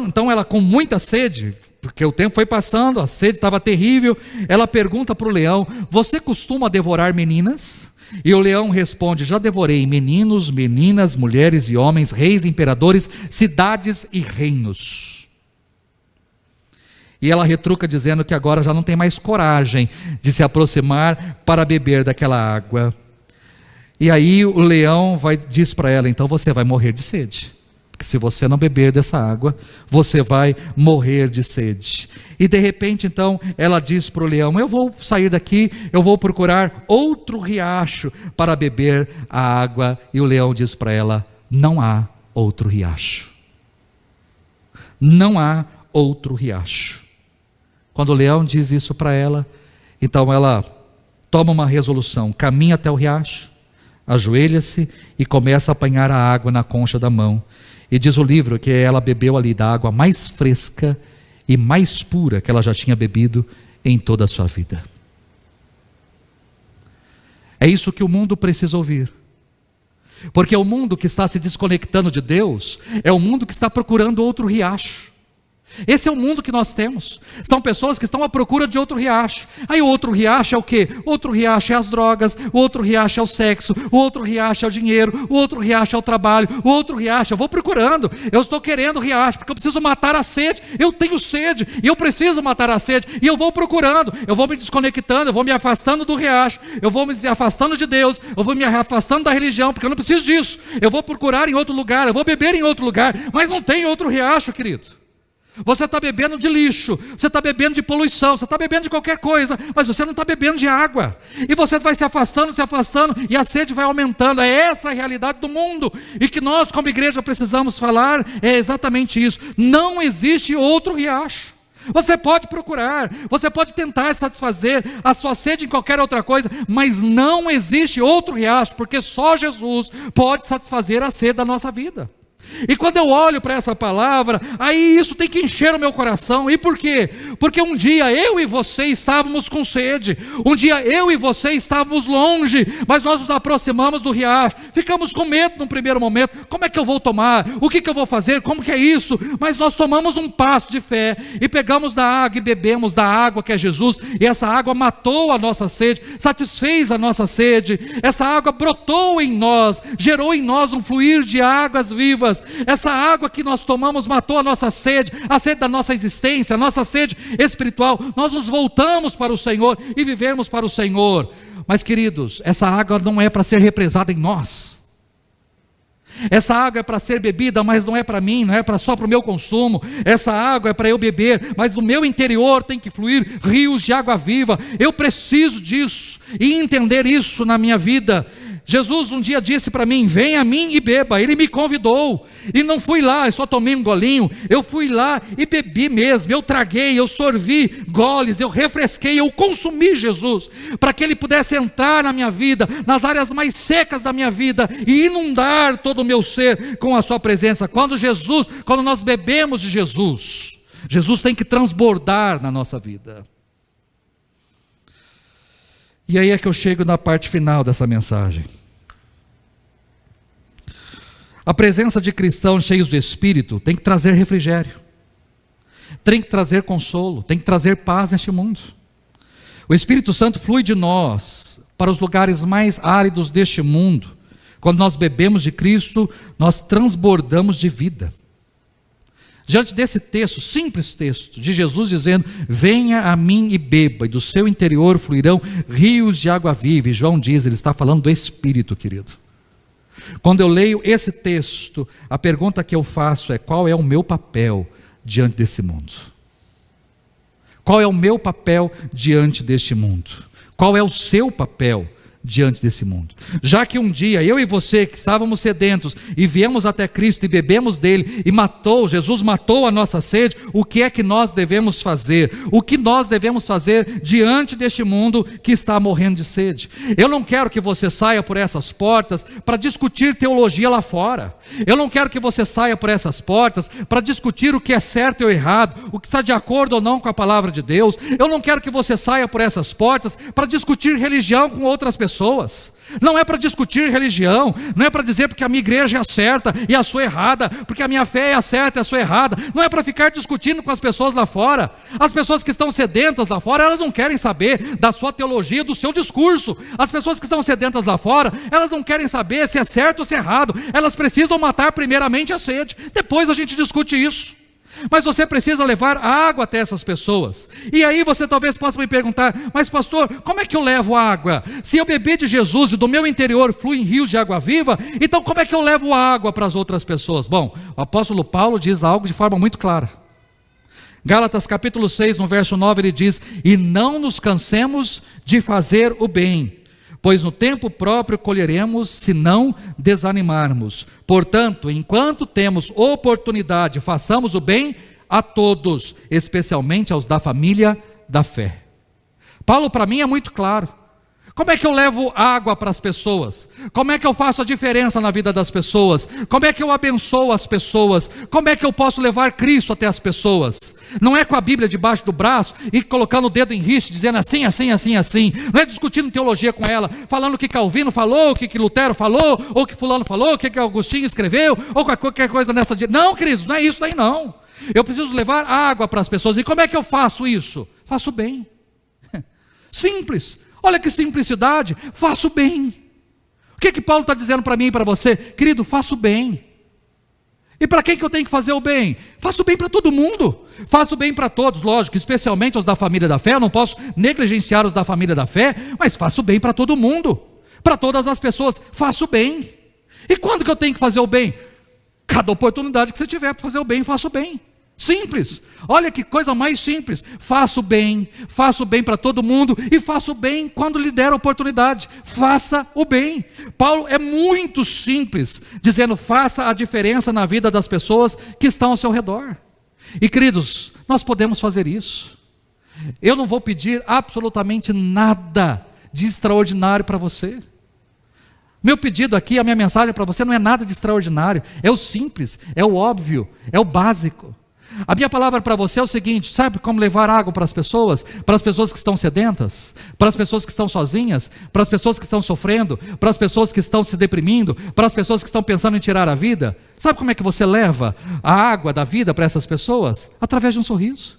[SPEAKER 1] Então ela, com muita sede, porque o tempo foi passando, a sede estava terrível, ela pergunta para o leão: você costuma devorar meninas? E o leão responde: já devorei meninos, meninas, mulheres e homens, reis, imperadores, cidades e reinos. E ela retruca dizendo que agora já não tem mais coragem de se aproximar para beber daquela água. E aí o leão diz para ela: então você vai morrer de sede, porque se você não beber dessa água, você vai morrer de sede. E de repente então ela diz para o leão: eu vou sair daqui, eu vou procurar outro riacho para beber a água. E o leão diz para ela: não há outro riacho. Não há outro riacho. Quando o leão diz isso para ela, então ela toma uma resolução, caminha até o riacho, ajoelha-se e começa a apanhar a água na concha da mão. E diz o livro que ela bebeu ali da água mais fresca e mais pura que ela já tinha bebido em toda a sua vida. É isso que o mundo precisa ouvir. Porque o mundo que está se desconectando de Deus é o mundo que está procurando outro riacho. Esse é o mundo que nós temos. São pessoas que estão à procura de outro riacho. Aí o outro riacho é o quê? O outro riacho é as drogas, o outro riacho é o sexo, o outro riacho é o dinheiro, o outro riacho é o trabalho, o outro riacho, eu vou procurando, eu estou querendo riacho, porque eu preciso matar a sede, eu tenho sede, e eu preciso matar a sede, e eu vou procurando, eu vou me desconectando, eu vou me afastando do riacho, eu vou me afastando de Deus, eu vou me afastando da religião, porque eu não preciso disso, eu vou procurar em outro lugar, eu vou beber em outro lugar, mas não tem outro riacho, querido. Você está bebendo de lixo, você está bebendo de poluição, você está bebendo de qualquer coisa, mas você não está bebendo de água. E você vai se afastando, e a sede vai aumentando. É essa a realidade do mundo. E que nós, como igreja, precisamos falar é exatamente isso. Não existe outro riacho. Você pode procurar, você pode tentar satisfazer a sua sede em qualquer outra coisa, mas não existe outro riacho, porque só Jesus pode satisfazer a sede da nossa vida. E quando eu olho para essa palavra, aí isso tem que encher o meu coração. E por quê? Porque um dia eu e você estávamos com sede, um dia eu e você estávamos longe, mas nós nos aproximamos do riacho, ficamos com medo no primeiro momento: como é que eu vou tomar? O que eu vou fazer? Como que é isso? Mas nós tomamos um passo de fé, e pegamos da água e bebemos da água que é Jesus, e essa água matou a nossa sede, satisfez a nossa sede, essa água brotou em nós, gerou em nós um fluir de águas vivas. Essa água que nós tomamos matou a nossa sede, a sede da nossa existência, a nossa sede espiritual. Nós nos voltamos para o Senhor e vivemos para o Senhor. Mas, queridos, essa água não é para ser represada em nós. Essa água é para ser bebida, mas não é para mim, não é só para o meu consumo. Essa água é para eu beber, mas no meu interior tem que fluir rios de água viva. Eu preciso disso e entender isso na minha vida. Jesus um dia disse para mim: venha a mim e beba. Ele me convidou, e não fui lá, eu só tomei um golinho. Eu fui lá e bebi mesmo, eu traguei, eu sorvi goles, eu refresquei, eu consumi Jesus, para que Ele pudesse entrar na minha vida, nas áreas mais secas da minha vida, e inundar todo o meu ser com a sua presença. Quando nós bebemos de Jesus, Jesus tem que transbordar na nossa vida. E aí é que eu chego na parte final dessa mensagem. A presença de cristãos cheios do Espírito tem que trazer refrigério, tem que trazer consolo, tem que trazer paz neste mundo. O Espírito Santo flui de nós para os lugares mais áridos deste mundo. Quando nós bebemos de Cristo, nós transbordamos de vida. Diante desse texto, simples texto, de Jesus dizendo: venha a mim e beba, e do seu interior fluirão rios de água viva. E João diz, ele está falando do Espírito, querido. Quando eu leio esse texto, a pergunta que eu faço é: qual é o meu papel diante desse mundo? Qual é o meu papel diante deste mundo? Qual é o seu papel diante desse mundo. Já que um dia eu e você que estávamos sedentos e viemos até Cristo e bebemos dele e Jesus matou a nossa sede, o que é que nós devemos fazer? O que nós devemos fazer diante deste mundo que está morrendo de sede? Eu não quero que você saia por essas portas para discutir teologia lá fora. Eu não quero que você saia por essas portas para discutir o que é certo ou errado, o que está de acordo ou não com a palavra de Deus. Eu não quero que você saia por essas portas para discutir religião com outras pessoas. Não é para discutir religião, não é para dizer porque a minha igreja é a certa e a sua é errada, porque a minha fé é a certa e a sua é errada. Não é para ficar discutindo com as pessoas lá fora. As pessoas que estão sedentas lá fora, elas não querem saber da sua teologia, do seu discurso. As pessoas que estão sedentas lá fora, elas não querem saber se é certo ou se é errado. Elas precisam matar primeiramente a sede, depois a gente discute isso. Mas você precisa levar água até essas pessoas. E aí você talvez possa me perguntar: mas pastor, como é que eu levo água? Se eu beber de Jesus e do meu interior fluem rios de água viva, então como é que eu levo água para as outras pessoas? Bom, o apóstolo Paulo diz algo de forma muito clara. Gálatas capítulo 6, no verso 9, ele diz: e não nos cansemos de fazer o bem, pois no tempo próprio colheremos, se não desanimarmos. Portanto, enquanto temos oportunidade, façamos o bem a todos, especialmente aos da família da fé. Paulo, para mim, é muito claro. Como é que eu levo água para as pessoas? Como é que eu faço a diferença na vida das pessoas? Como é que eu abençoo as pessoas? Como é que eu posso levar Cristo até as pessoas? Não é com a Bíblia debaixo do braço e colocando o dedo em riste, dizendo assim, assim, assim, assim. Não é discutindo teologia com ela, falando o que Calvino falou, o que Lutero falou, ou o que fulano falou, o que Agostinho escreveu, ou qualquer coisa nessa... Não, queridos, não é isso daí não. Eu preciso levar água para as pessoas. E como é que eu faço isso? Faço bem. Simples. Olha que simplicidade, faço bem. O que Paulo está dizendo para mim e para você? Querido, faço bem. E para quem que eu tenho que fazer o bem? Faço bem para todo mundo. Faço bem para todos, lógico, especialmente os da família da fé. Eu não posso negligenciar os da família da fé, mas faço bem para todo mundo. Para todas as pessoas, faço bem. E quando que eu tenho que fazer o bem? Cada oportunidade que você tiver para fazer o bem, faço bem. Simples, olha que coisa mais simples. Faço bem para todo mundo e faço bem quando lhe der a oportunidade. Faça o bem. Paulo é muito simples, dizendo: faça a diferença na vida das pessoas que estão ao seu redor. E queridos, nós podemos fazer isso. Eu não vou pedir absolutamente nada de extraordinário para você. Meu pedido aqui, a minha mensagem para você não é nada de extraordinário, é o simples, é o óbvio, é o básico. A minha palavra para você é o seguinte: sabe como levar água para as pessoas que estão sedentas, para as pessoas que estão sozinhas, para as pessoas que estão sofrendo, para as pessoas que estão se deprimindo, para as pessoas que estão pensando em tirar a vida? Sabe como é que você leva a água da vida para essas pessoas? Através de um sorriso,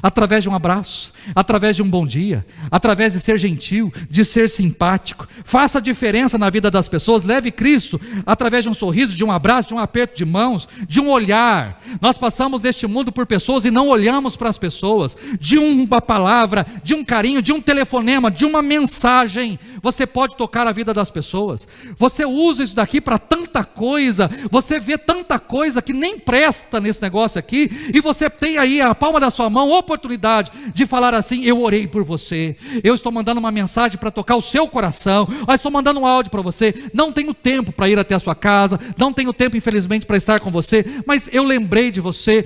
[SPEAKER 1] através de um abraço, através de um bom dia, através de ser gentil, de ser simpático. Faça a diferença na vida das pessoas. Leve Cristo através de um sorriso, de um abraço, de um aperto de mãos, de um olhar. Nós passamos neste mundo por pessoas e não olhamos para as pessoas. De uma palavra, de um carinho, de um telefonema, de uma mensagem, você pode tocar a vida das pessoas. Você usa isso daqui para tanta coisa, você vê tanta coisa que nem presta nesse negócio aqui, e você tem aí a palma da sua mão oportunidade de falar assim: eu orei por você, eu estou mandando uma mensagem para tocar o seu coração, eu estou mandando um áudio para você. Não tenho tempo para ir até a sua casa, não tenho tempo infelizmente para estar com você, mas eu lembrei de você,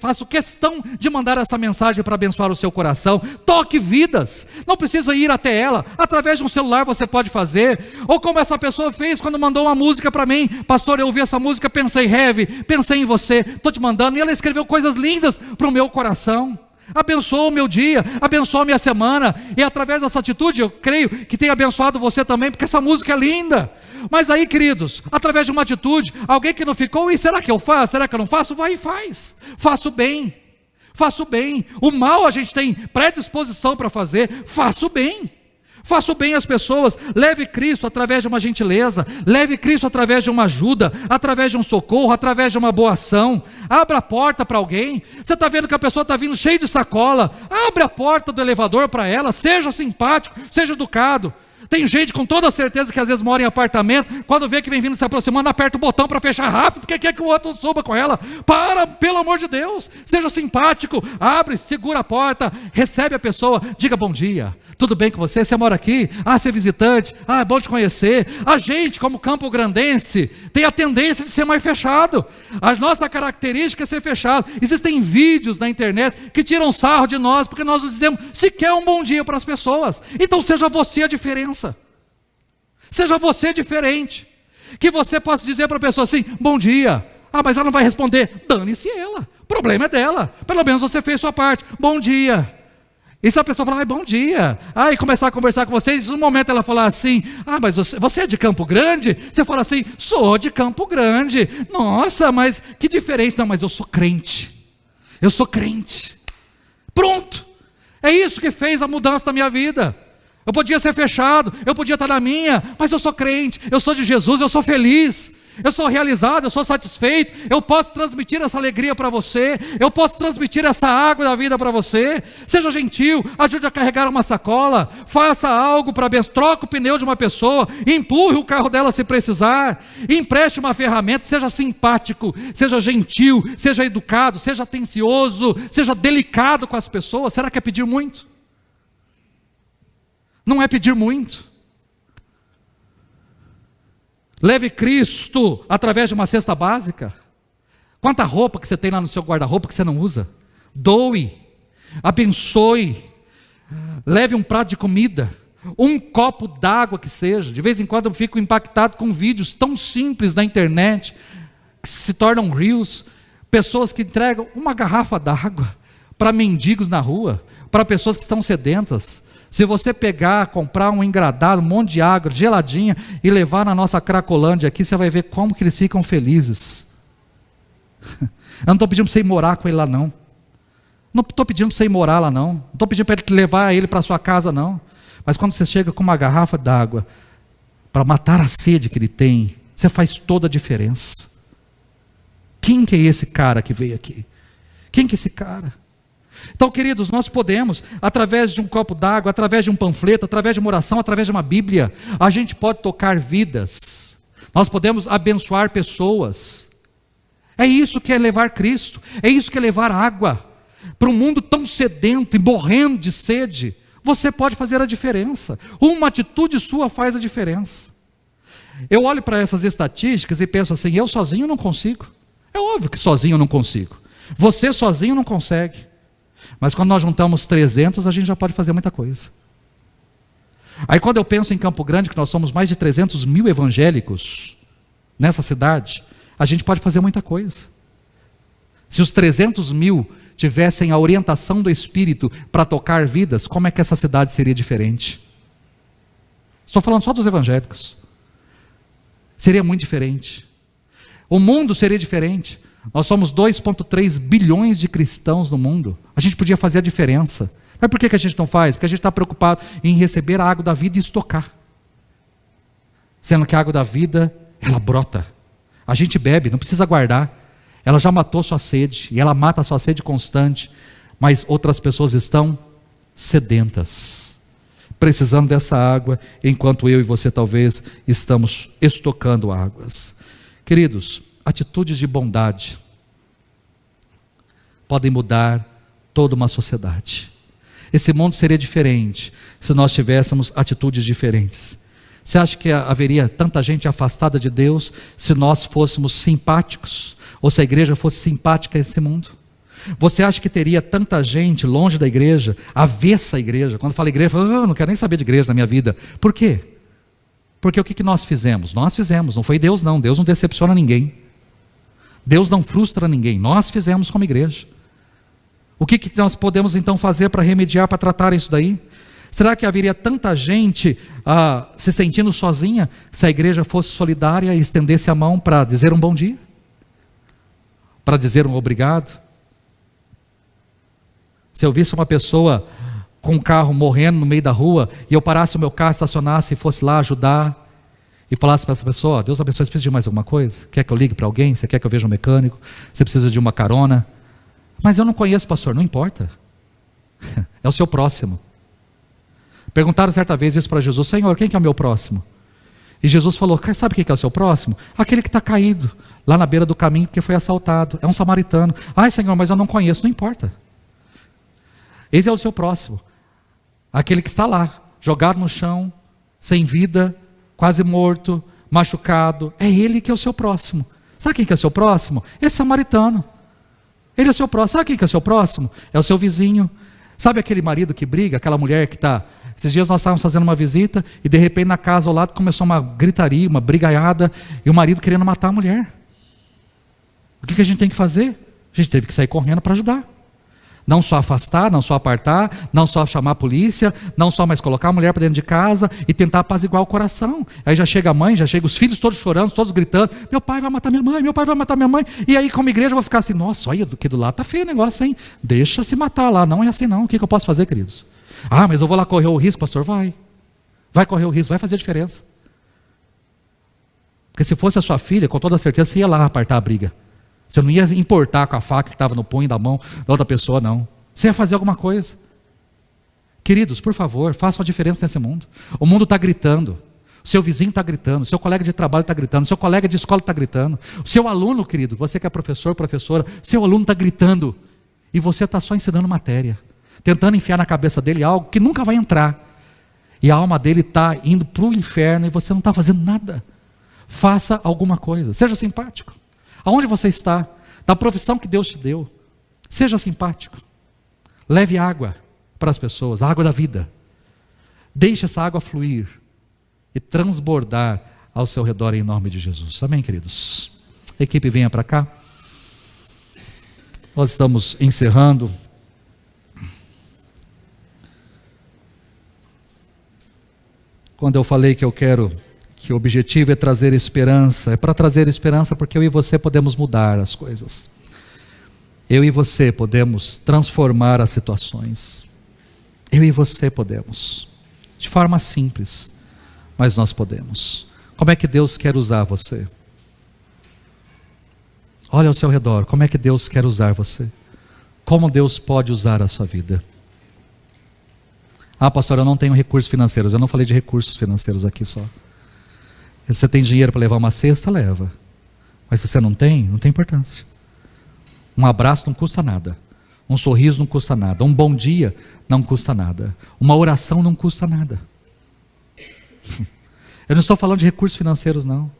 [SPEAKER 1] faço questão de mandar essa mensagem para abençoar o seu coração. Toque vidas, não precisa ir até ela, através de um celular você pode fazer. Ou como essa pessoa fez quando mandou uma música para mim: pastor, eu ouvi essa música, pensei heavy, pensei em você, estou te mandando. E ela escreveu coisas lindas para o meu coração. Abençoa o meu dia, abençoa a minha semana. E através dessa atitude, eu creio que tem abençoado você também, porque essa música é linda. Mas aí, queridos, através de uma atitude, alguém que não ficou: e será que eu faço? Será que eu não faço? Vai e faz. Faço bem. Faço bem. O mal a gente tem predisposição para fazer. Faço bem. Faça o bem às pessoas. Leve Cristo através de uma gentileza, leve Cristo através de uma ajuda, através de um socorro, através de uma boa ação. Abra a porta para alguém. Você está vendo que a pessoa está vindo cheia de sacola, abre a porta do elevador para ela. Seja simpático, seja educado. Tem gente com toda certeza que às vezes mora em apartamento, quando vê que vem vindo se aproximando, aperta o botão para fechar rápido, porque quer que o outro suba com ela. Para, pelo amor de Deus, seja simpático, abre, segura a porta, recebe a pessoa, diga bom dia, tudo bem com você? Você mora aqui? Você é visitante? É bom te conhecer. A gente, como campograndense, tem a tendência de ser mais fechado. A nossa característica é ser fechado. Existem vídeos na internet que tiram sarro de nós, porque nós dizemos sequer um bom dia para as pessoas. Então seja você a diferença. Seja você diferente. Que você possa dizer para a pessoa assim, bom dia. Mas ela não vai responder. Dane-se ela. O problema é dela. Pelo menos você fez sua parte. Bom dia. E se a pessoa falar, bom dia, e começar a conversar com vocês, no momento ela falar assim, mas você é de Campo Grande? Você fala assim, sou de Campo Grande. Nossa, mas que diferente. Não, mas eu sou crente. Eu sou crente. Pronto. É isso que fez a mudança da minha vida. Eu podia ser fechado, eu podia estar na minha, mas eu sou crente, eu sou de Jesus, eu sou feliz, eu sou realizado, eu sou satisfeito, eu posso transmitir essa alegria para você, eu posso transmitir essa água da vida para você. Seja gentil, ajude a carregar uma sacola, faça algo para abençoar, troque o pneu de uma pessoa, empurre o carro dela se precisar, empreste uma ferramenta, seja simpático, seja gentil, seja educado, seja atencioso, seja delicado com as pessoas. Será que é pedir muito? Não é pedir muito. Leve Cristo através de uma cesta básica. Quanta roupa que você tem lá no seu guarda-roupa que você não usa? Doe, abençoe, leve um prato de comida, um copo d'água que seja. De vez em quando eu fico impactado com vídeos tão simples na internet, que se tornam reels, pessoas que entregam uma garrafa d'água para mendigos na rua, para pessoas que estão sedentas. Se você pegar, comprar um engradado, um monte de água geladinha e levar na nossa Cracolândia aqui, você vai ver como que eles ficam felizes. Eu não estou pedindo para você ir morar com ele lá não. Não estou pedindo para você ir morar lá não. Não estou pedindo para ele levar ele para sua casa não. Mas quando você chega com uma garrafa d'água para matar a sede que ele tem, você faz toda a diferença. Quem que é esse cara que veio aqui? Quem que é esse cara? Então, queridos, nós podemos, através de um copo d'água, através de um panfleto, através de uma oração, através de uma Bíblia, a gente pode tocar vidas, nós podemos abençoar pessoas. É isso que é levar Cristo, é isso que é levar água para um mundo tão sedento e morrendo de sede. Você pode fazer a diferença, uma atitude sua faz a diferença. Eu olho para essas estatísticas e penso assim, eu sozinho não consigo. É óbvio que sozinho eu não consigo, você sozinho não consegue. Mas quando nós juntamos 300, a gente já pode fazer muita coisa. Aí quando eu penso em Campo Grande, que nós somos mais de 300 mil evangélicos nessa cidade, a gente pode fazer muita coisa. Se os 300 mil tivessem a orientação do Espírito para tocar vidas, como é que essa cidade seria diferente? Estou falando só dos evangélicos. Seria muito diferente. O mundo seria diferente. Nós somos 2,3 bilhões de cristãos no mundo. A gente podia fazer a diferença. Mas por que a gente não faz? Porque a gente está preocupado em receber a água da vida e estocar. Sendo que a água da vida, ela brota. A gente bebe, não precisa guardar. Ela já matou sua sede, e ela mata a sua sede constante. Mas outras pessoas estão sedentas, precisando dessa água, enquanto eu e você talvez estamos estocando águas. Queridos, atitudes de bondade podem mudar toda uma sociedade. Esse mundo seria diferente se nós tivéssemos atitudes diferentes. Você acha que haveria tanta gente afastada de Deus se nós fôssemos simpáticos? Ou se a igreja fosse simpática a esse mundo? Você acha que teria tanta gente longe da igreja, avessa à igreja? Quando fala igreja, fala, eu não quero nem saber de igreja na minha vida. Por quê? Porque o que nós fizemos? Nós fizemos, não foi Deus não. Deus não decepciona ninguém. Deus não frustra ninguém. Nós fizemos como igreja. O que nós podemos então fazer para remediar, para tratar isso daí? Será que haveria tanta gente se sentindo sozinha se a igreja fosse solidária e estendesse a mão para dizer um bom dia? Para dizer um obrigado? Se eu visse uma pessoa com um carro morrendo no meio da rua e eu parasse o meu carro, estacionasse e fosse lá ajudar e falasse para essa pessoa, Deus abençoe, você precisa de mais alguma coisa? Quer que eu ligue para alguém? Você quer que eu veja um mecânico? Você precisa de uma carona? Mas eu não conheço, pastor, não importa. É o seu próximo. Perguntaram certa vez isso para Jesus: Senhor, quem que é o meu próximo? E Jesus falou: sabe quem que é o seu próximo? Aquele que está caído lá na beira do caminho porque foi assaltado, é um samaritano. Ai, Senhor, mas eu não conheço. Não importa. Esse é o seu próximo. Aquele que está lá, jogado no chão, sem vida, quase morto, machucado. É ele que é o seu próximo. Sabe quem que é o seu próximo? Esse samaritano. Ele é o seu próximo. Sabe quem que é o seu próximo? É o seu vizinho. Sabe aquele marido que briga, aquela mulher que está... Esses dias nós estávamos fazendo uma visita e de repente na casa ao lado começou uma gritaria, uma brigaiada, e o marido querendo matar a mulher. O que a gente tem que fazer? A gente teve que sair correndo para ajudar. Não só afastar, não só apartar, não só chamar a polícia, não só mais colocar a mulher para dentro de casa e tentar apaziguar o coração. Aí já chega a mãe, já chega os filhos todos chorando, todos gritando: meu pai vai matar minha mãe, meu pai vai matar minha mãe. E aí como igreja eu vou ficar assim: nossa, olha, aqui do lado está feio o negócio, hein? Deixa se matar lá, não é assim não. O que eu posso fazer, queridos? Ah, mas eu vou lá correr o risco, pastor? Vai correr o risco, vai fazer a diferença. Porque se fosse a sua filha, com toda certeza você ia lá apartar a briga. Você não ia importar com a faca que estava no punho da mão da outra pessoa, não. Você ia fazer alguma coisa. Queridos, por favor, façam a diferença nesse mundo. O mundo está gritando. O seu vizinho está gritando. O seu colega de trabalho está gritando. O seu colega de escola está gritando. O seu aluno, querido, você que é professor, professora, seu aluno está gritando. E você está só ensinando matéria. Tentando enfiar na cabeça dele algo que nunca vai entrar. E a alma dele está indo para o inferno e você não está fazendo nada. Faça alguma coisa. Seja simpático. Aonde você está, na profissão que Deus te deu, seja simpático. Leve água para as pessoas, a água da vida. Deixe essa água fluir e transbordar ao seu redor em nome de Jesus. Amém, queridos? A equipe, venha para cá. Nós estamos encerrando. Quando eu falei que que o objetivo é trazer esperança, é para trazer esperança porque eu e você podemos mudar as coisas. Eu e você podemos transformar as situações. Eu e você podemos. De forma simples, mas nós podemos. Como é que Deus quer usar você? Olha ao seu redor, como é que Deus quer usar você? Como Deus pode usar a sua vida? Ah, pastor, eu não tenho recursos financeiros. Eu não falei de recursos financeiros aqui só. Se você tem dinheiro para levar uma cesta, leva. Mas se você não tem importância. Um abraço não custa nada. Um sorriso não custa nada. Um bom dia não custa nada. Uma oração não custa nada. Eu não estou falando de recursos financeiros, não.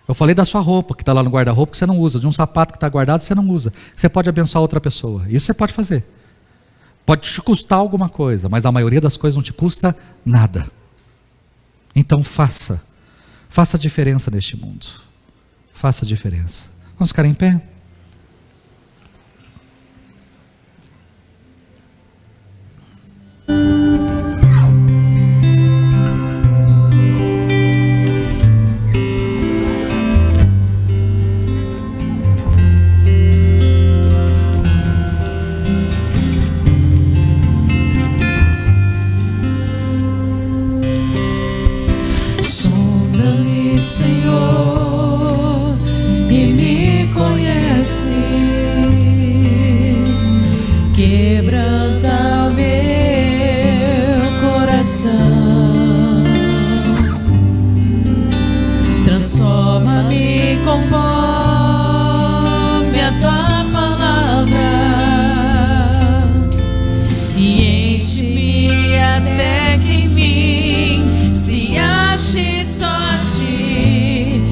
[SPEAKER 1] Eu falei da sua roupa, que está lá no guarda-roupa, que você não usa. De um sapato que está guardado, você não usa. Você pode abençoar outra pessoa. Isso você pode fazer. Pode te custar alguma coisa, mas a maioria das coisas não te custa nada. Então faça a diferença neste mundo. Faça a diferença. Vamos ficar em pé?
[SPEAKER 2] Senhor, e me conhece, quebranta o meu coração, transforma-me conforme a tua palavra e enche-me até que em mim se ache só ti.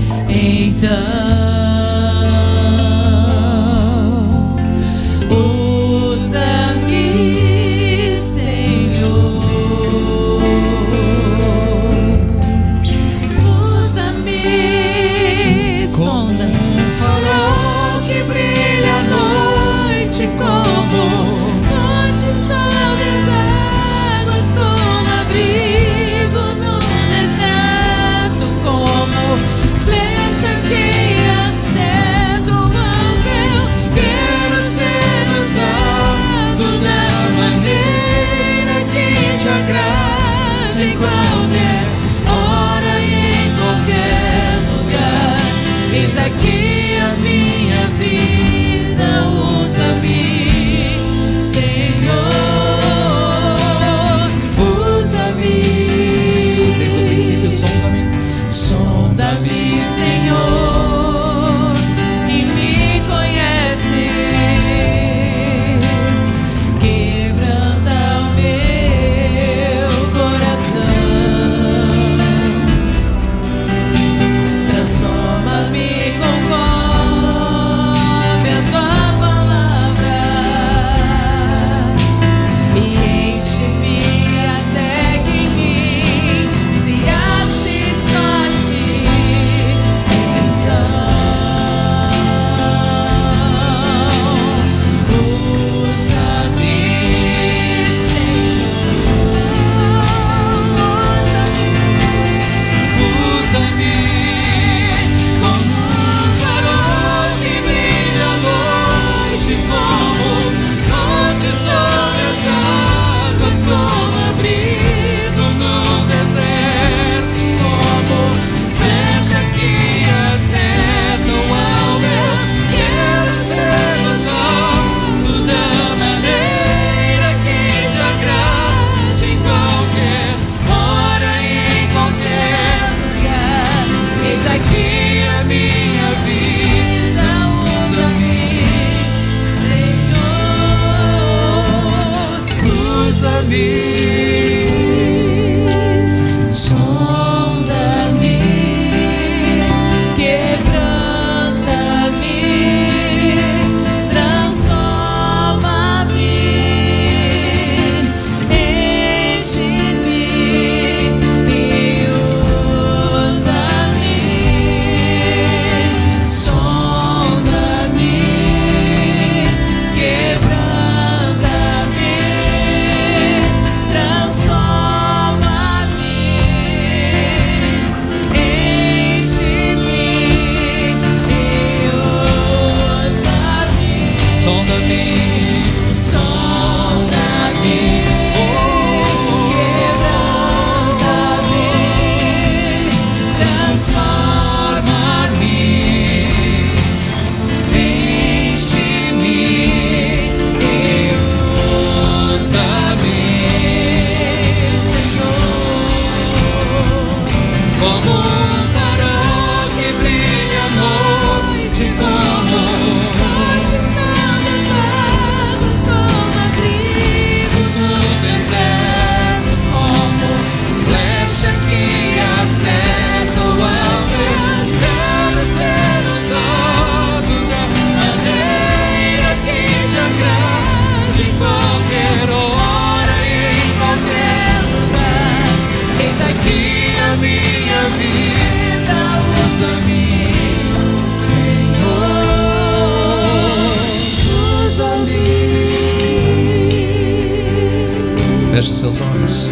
[SPEAKER 1] Feche seus olhos.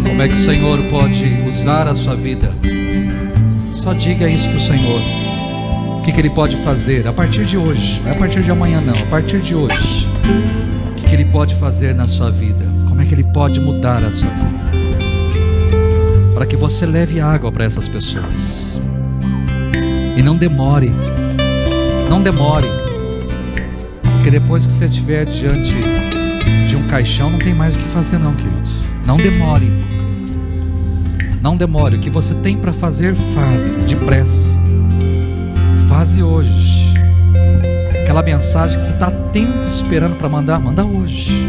[SPEAKER 1] Como é que o Senhor pode usar a sua vida? Só diga isso para o Senhor. O que Ele pode fazer a partir de hoje? Não é a partir de amanhã não, a partir de hoje. O que Ele pode fazer na sua vida? Como é que Ele pode mudar a sua vida? Para que você leve água para essas pessoas. E não demore. Não demore. Porque depois que você estiver diante de um caixão, não tem mais o que fazer não, queridos. Não demore. Não demore. O que você tem para fazer, faz depressa. Faze hoje. Aquela mensagem que você está tempo esperando para mandar, manda hoje.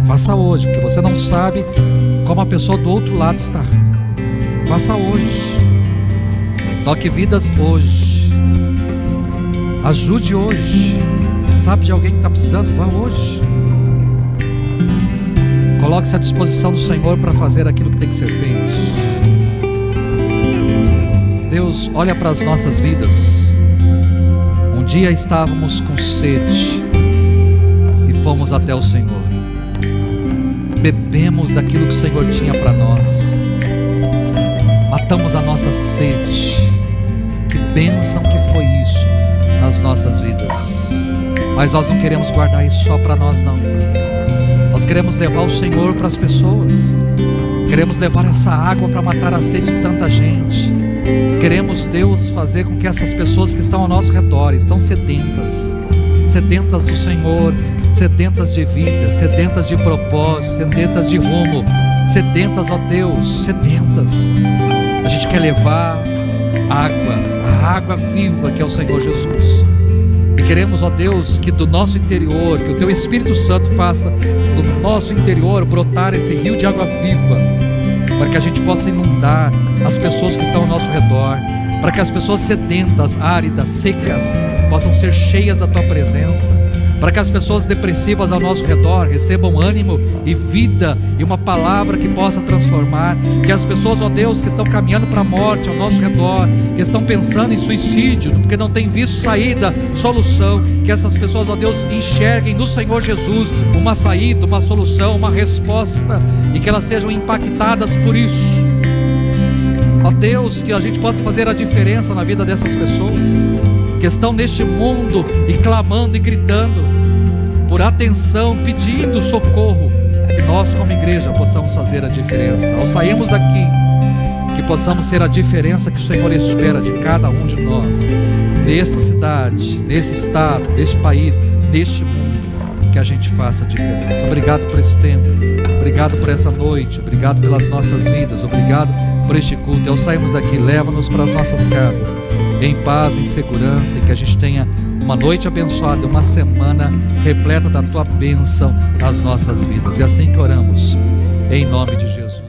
[SPEAKER 1] Faça hoje, porque você não sabe como a pessoa do outro lado está. Faça hoje. Toque vidas hoje. Ajude hoje. Sabe de alguém que está precisando? Vá hoje. Coloque-se à disposição do Senhor para fazer aquilo que tem que ser feito. Deus, olha para as nossas vidas. Um dia estávamos com sede e fomos até o Senhor. Bebemos daquilo que o Senhor tinha para nós. Matamos a nossa sede. Que bênção que foi isso nas nossas vidas. Mas nós não queremos guardar isso só para nós não. Nós queremos levar o Senhor para as pessoas. Queremos levar essa água para matar a sede de tanta gente. Queremos, Deus, fazer com que essas pessoas que estão ao nosso redor, estão sedentas, sedentas do Senhor, sedentas de vida, sedentas de propósito, sedentas de rumo, sedentas, ó Deus, sedentas. A gente quer levar água, a água viva que é o Senhor Jesus. E queremos, ó Deus, que do nosso interior, que o Teu Espírito Santo faça do nosso interior brotar esse rio de água viva, para que a gente possa inundar as pessoas que estão ao nosso redor, para que as pessoas sedentas, áridas, secas, possam ser cheias da Tua presença, para que as pessoas depressivas ao nosso redor recebam ânimo e vida e uma palavra que possa transformar, que as pessoas, ó Deus, que estão caminhando para a morte ao nosso redor, que estão pensando em suicídio, porque não têm visto saída, solução, que essas pessoas, ó Deus, enxerguem no Senhor Jesus uma saída, uma solução, uma resposta, e que elas sejam impactadas por isso. Ó Deus, que a gente possa fazer a diferença na vida dessas pessoas que estão neste mundo e clamando e gritando por atenção, pedindo socorro. Que nós como igreja possamos fazer a diferença. Ao sairmos daqui, que possamos ser a diferença que o Senhor espera de cada um de nós, nessa cidade, nesse estado, neste país, neste mundo. Que a gente faça a diferença. Obrigado por esse tempo, obrigado por essa noite, obrigado pelas nossas vidas, obrigado por este culto. Ao sairmos daqui, leva-nos para as nossas casas em paz, em segurança, e que a gente tenha uma noite abençoada, uma semana repleta da tua bênção nas nossas vidas. E assim que oramos, em nome de Jesus.